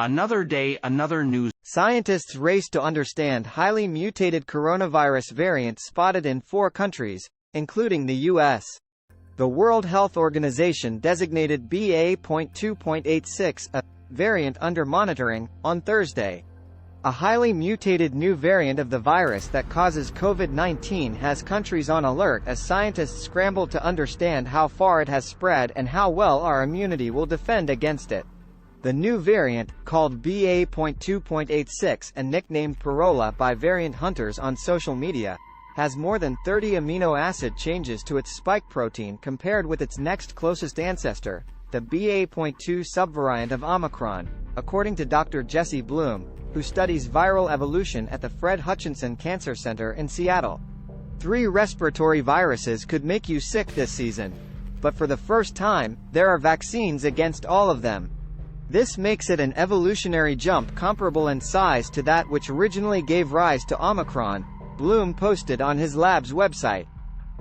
Another day, another news. Scientists race to understand highly mutated coronavirus variants spotted in 4 countries, including the U.S. The World Health Organization designated BA.2.86 a variant under monitoring on Thursday. A highly mutated new variant of the virus that causes COVID-19 has countries on alert as scientists scramble to understand how far it has spread and how well our immunity will defend against it. The new variant, called BA.2.86 and nicknamed Parola by variant hunters on social media, has more than 30 amino acid changes to its spike protein compared with its next closest ancestor, the BA.2 subvariant of Omicron, according to Dr. Jesse Bloom, who studies viral evolution at the Fred Hutchinson Cancer Center in Seattle. 3 respiratory viruses could make you sick this season. But for the first time, there are vaccines against all of them. This makes it an evolutionary jump comparable in size to that which originally gave rise to Omicron, Bloom posted on his lab's website.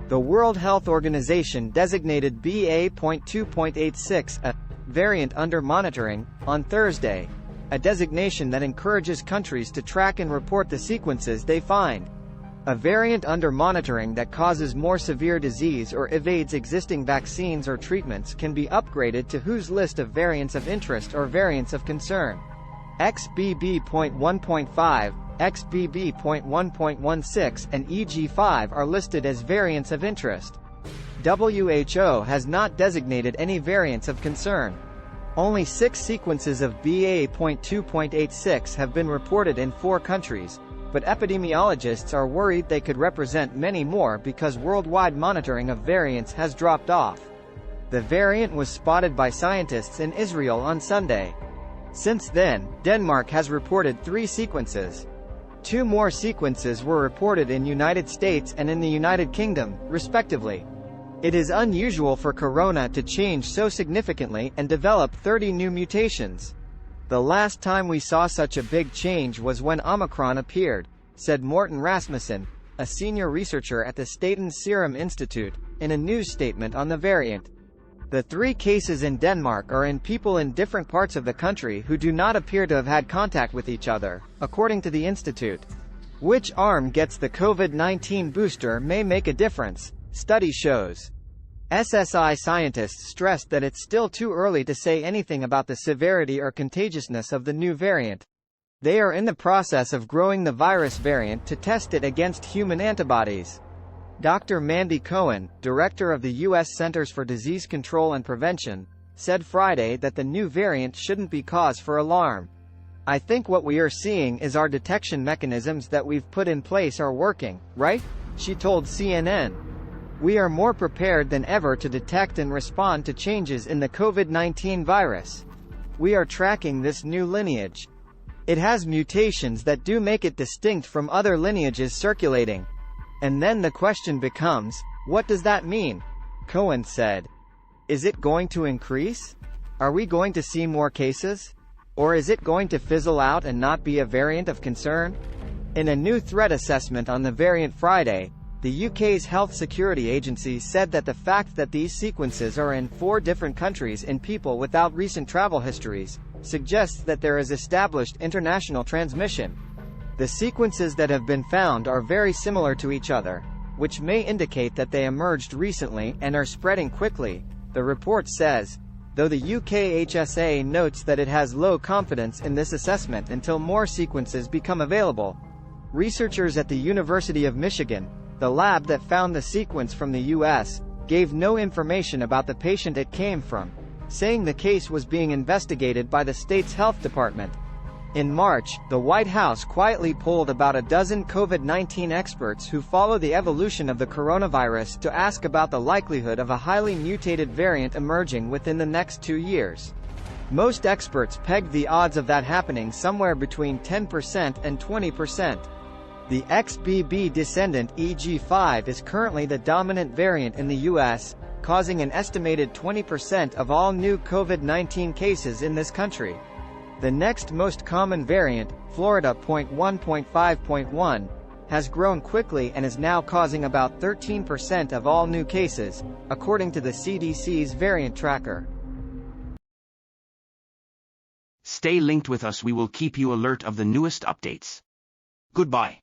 The World Health Organization designated BA.2.86 a variant under monitoring on Thursday, a designation that encourages countries to track and report the sequences they find. A variant under monitoring that causes more severe disease or evades existing vaccines or treatments can be upgraded to WHO's list of variants of interest or variants of concern. XBB.1.5, XBB.1.16, and EG5 are listed as variants of interest. WHO has not designated any variants of concern. Only 6 sequences of BA.2.86 have been reported in 4 countries, but epidemiologists are worried they could represent many more because worldwide monitoring of variants has dropped off. The variant was spotted by scientists in Israel on Sunday. Since then, Denmark has reported 3 sequences. 2 more sequences were reported in United States and in the United Kingdom, respectively. It is unusual for corona to change so significantly and develop 30 new mutations. The last time we saw such a big change was when Omicron appeared, said Morten Rasmussen, a senior researcher at the Statens Serum Institute, in a news statement on the variant. The 3 cases in Denmark are in people in different parts of the country who do not appear to have had contact with each other, according to the institute. Which arm gets the COVID-19 booster may make a difference, study shows. SSI scientists stressed that it's still too early to say anything about the severity or contagiousness of the new variant. They are in the process of growing the virus variant to test it against human antibodies. Dr. Mandy Cohen, director of the U.S. Centers for Disease Control and Prevention, said Friday that the new variant shouldn't be cause for alarm. "I think what we are seeing is our detection mechanisms that we've put in place are working, right?" she told CNN. "We are more prepared than ever to detect and respond to changes in the COVID-19 virus. We are tracking this new lineage. It has mutations that do make it distinct from other lineages circulating. And then the question becomes, what does that mean?" Cohen said. "Is it going to increase? Are we going to see more cases? Or is it going to fizzle out and not be a variant of concern?" In a new threat assessment on the variant Friday, the UK's Health Security Agency said that the fact that these sequences are in 4 different countries in people without recent travel histories suggests that there is established international transmission. The sequences that have been found are very similar to each other, which may indicate that they emerged recently and are spreading quickly, the report says, though the UK HSA notes that it has low confidence in this assessment until more sequences become available. Researchers at the University of Michigan, the lab that found the sequence from the U.S., gave no information about the patient it came from, saying the case was being investigated by the state's health department. In March, the White House quietly polled about a dozen COVID-19 experts who follow the evolution of the coronavirus to ask about the likelihood of a highly mutated variant emerging within the next 2 years. Most experts pegged the odds of that happening somewhere between 10% and 20%. The XBB descendant EG5 is currently the dominant variant in the U.S., causing an estimated 20% of all new COVID-19 cases in this country. The next most common variant, Florida.1.5.1, has grown quickly and is now causing about 13% of all new cases, according to the CDC's variant tracker. Stay linked with us, we will keep you alert of the newest updates. Goodbye.